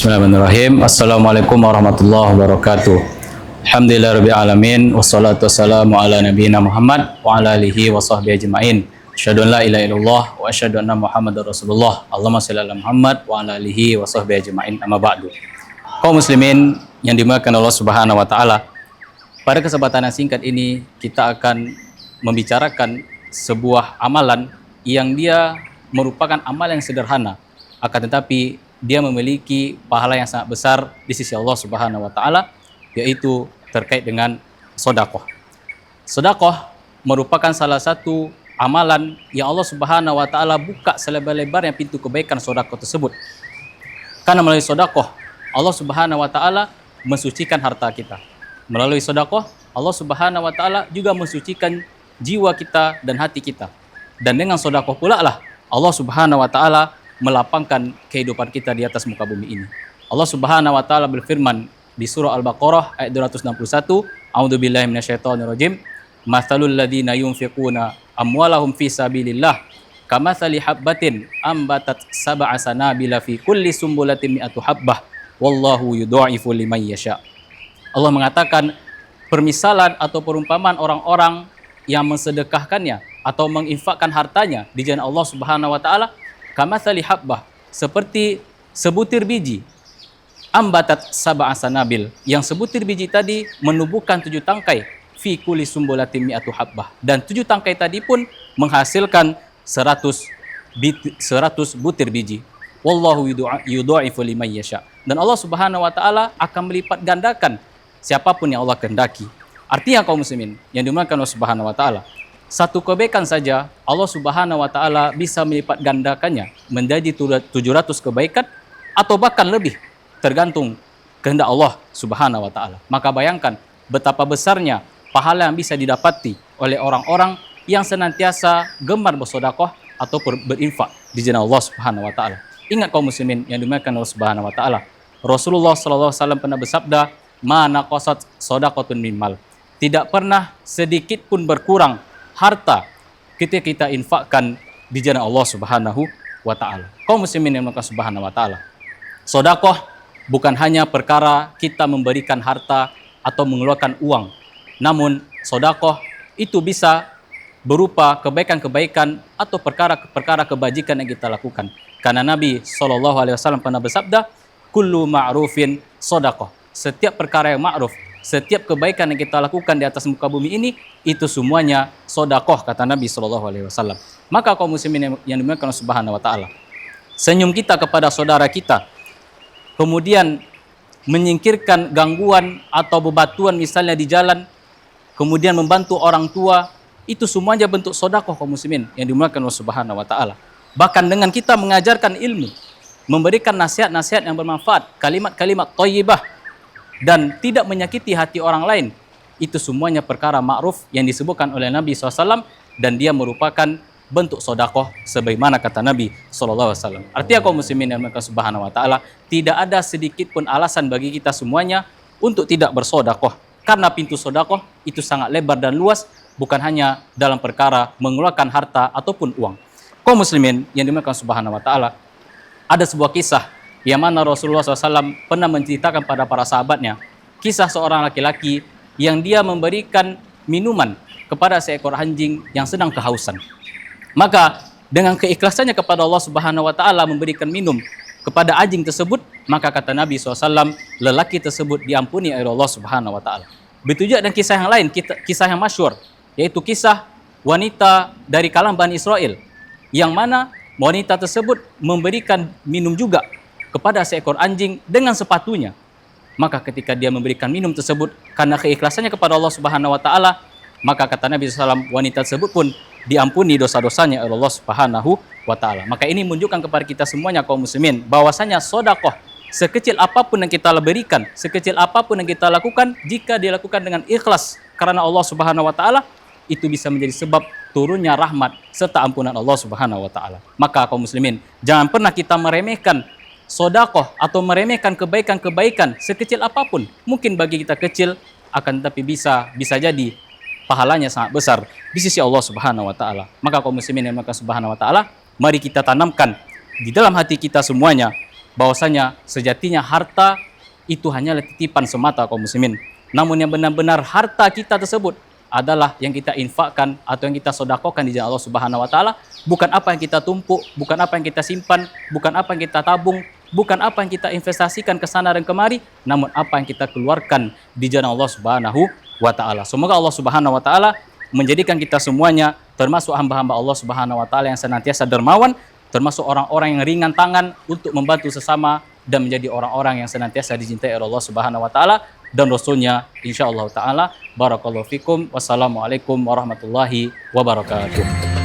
Bismillahirrahmanirrahim. Assalamualaikum warahmatullahi wabarakatuh. Alhamdulillahirabbil alamin wassalatu wassalamu ala nabiyyina Muhammad wa ala alihi wa sahbihi ajmain. Asyhadu an la ilaha illallah wa asyhadu anna Muhammadar Rasulullah. Allahumma shalli ala Muhammad wa ala alihi wa sahbihi ajmain. Amma ba'du. Kaum muslimin yang dimuliakan Allah Subhanahu wa taala. Pada kesempatan yang singkat ini kita akan membicarakan sebuah amalan yang dia merupakan amalan yang sederhana, akan tetapi dia memiliki pahala yang sangat besar di sisi Allah Subhanahu wa taala, yaitu terkait dengan sedekah. Sedekah merupakan salah satu amalan yang Allah Subhanahu wa taala buka selebar-lebarnya pintu kebaikan sedekah tersebut. Karena melalui sedekah Allah Subhanahu wa taala mensucikan harta kita. Melalui sedekah Allah Subhanahu wa taala juga mensucikan jiwa kita dan hati kita. Dan dengan sedekah pula lah Allah Subhanahu wa taala melapangkan kehidupan kita di atas muka bumi ini. Allah Subhanahu wa taala berfirman di surah Al-Baqarah ayat 261, A'udzubillahi minasyaitonirrajim. Matsalul ladzina yunfiquna amwalahum fi sabilillah kamatsali habbatin ambatat sab'a sanabila fi kulli sumbulatin mi'atu habbah wallahu yudha'ifu liman yasha. Allah mengatakan permisalan atau perumpamaan orang-orang yang mensedekahkannya atau menginfakkan hartanya di jalan Allah Subhanahu wa taala kamatsali habbah, seperti sebutir biji, ambatat sab'a sanabil, yang sebutir biji tadi menubuhkan 7 tangkai, fi kulli sumbulatin mi'atu habbah, dan 7 tangkai tadi pun menghasilkan 100 butir biji. Wallahu yudha'ifu liman yasha. Dan Allah Subhanahu wa taala akan melipat gandakan siapapun yang Allah kehendaki. Artinya kaum muslimin yang dimuliakan Allah Subhanahu wa taala, satu kebaikan saja Allah Subhanahu wa taala bisa melipat gandakannya menjadi 700 kebaikan atau bahkan lebih, tergantung kehendak Allah Subhanahu wa taala. Maka bayangkan betapa besarnya pahala yang bisa didapati oleh orang-orang yang senantiasa gemar bersedekah atau berinfak di jalan Allah Subhanahu wa taala. Ingat kaum muslimin yang dimuliakan Allah Subhanahu wa taala, Rasulullah sallallahu alaihi wasallam pernah bersabda, "Ma naqasat shadaqatun min mal." Tidak pernah sedikit pun berkurang harta ketika kita infakkan di jalan Allah Subhanahu wa taala. Kaum muslimin yang dimuliakan Subhanahu wa taala, sedekah bukan hanya perkara kita memberikan harta atau mengeluarkan uang, namun sedekah itu bisa berupa kebaikan-kebaikan atau perkara-perkara kebajikan yang kita lakukan. Karena Nabi SAW pernah bersabda, kullu ma'rufin sedekah. Setiap perkara yang ma'ruf, setiap kebaikan yang kita lakukan di atas muka bumi ini, itu semuanya sedekah, kata Nabi SAW. Maka kaum muslimin yang dimuliakan Subhanahu wa taala, senyum kita kepada saudara kita, kemudian menyingkirkan gangguan atau bebatuan misalnya di jalan, kemudian membantu orang tua, itu semuanya bentuk sedekah kaum muslimin yang dimuliakan Allah Subhanahu wa taala. Bahkan dengan kita mengajarkan ilmu, memberikan nasihat-nasihat yang bermanfaat, kalimat-kalimat thayyibah, dan tidak menyakiti hati orang lain, itu semuanya perkara ma'ruf yang disebutkan oleh Nabi SAW, dan dia merupakan bentuk sedekah sebagaimana kata Nabi SAW. Artinya kaum muslimin yang dimuliakan Subhanahu wa taala, tidak ada sedikit pun alasan bagi kita semuanya untuk tidak bersedekah, karena pintu sedekah itu sangat lebar dan luas, bukan hanya dalam perkara mengeluarkan harta ataupun uang. Kaum muslimin yang dimuliakan Subhanahu wa taala, ada sebuah kisah yang mana Rasulullah SAW pernah menceritakan pada para sahabatnya, kisah seorang laki-laki yang dia memberikan minuman kepada seekor anjing yang sedang kehausan. Maka dengan keikhlasannya kepada Allah Subhanahu wa taala memberikan minum kepada anjing tersebut, maka kata Nabi SAW, lelaki tersebut diampuni oleh Allah Subhanahu wa taala. Begitu juga dengan kisah yang lain, kisah yang masyhur, yaitu kisah wanita dari kalangan Bani Israel, yang mana wanita tersebut memberikan minum juga kepada seekor anjing dengan sepatunya. Maka ketika dia memberikan minum tersebut karena keikhlasannya kepada Allah Subhanahu wa taala, maka kata Nabi SAW, wanita tersebut pun diampuni dosa-dosanya oleh Allah Subhanahu wa taala. Maka ini menunjukkan kepada kita semuanya kaum muslimin bahwasanya sedekah sekecil apapun yang kita berikan, sekecil apapun yang kita lakukan, jika dilakukan dengan ikhlas karena Allah Subhanahu wa taala, itu bisa menjadi sebab turunnya rahmat serta ampunan Allah Subhanahu wa taala. Maka kaum muslimin, jangan pernah kita meremehkan sedekah atau meremehkan kebaikan-kebaikan sekecil apapun. Mungkin bagi kita kecil, akan tetapi bisa jadi pahalanya sangat besar di sisi Allah Subhanahu wa taala. Maka kaum muslimin yang dimuliakan Subhanahu wa taala, mari kita tanamkan di dalam hati kita semuanya bahwasanya sejatinya harta itu hanyalah titipan semata kaum muslimin. Namun yang benar-benar harta kita tersebut adalah yang kita infakkan atau yang kita sodakokan di jalan Allah Subhanahu wa taala, bukan apa yang kita tumpuk, bukan apa yang kita simpan, bukan apa yang kita tabung, bukan apa yang kita investasikan ke sana dan kemari, namun apa yang kita keluarkan di jalan Allah Subhanahu wa taala. Semoga Allah Subhanahu wa taala menjadikan kita semuanya termasuk hamba-hamba Allah Subhanahu wa taala yang senantiasa dermawan, termasuk orang-orang yang ringan tangan untuk membantu sesama dan menjadi orang-orang yang senantiasa dicintai oleh Allah Subhanahu wa taala dan Rasulnya, insyaallah taala. Barakallahu fikum. Wassalamualaikum warahmatullahi wabarakatuh.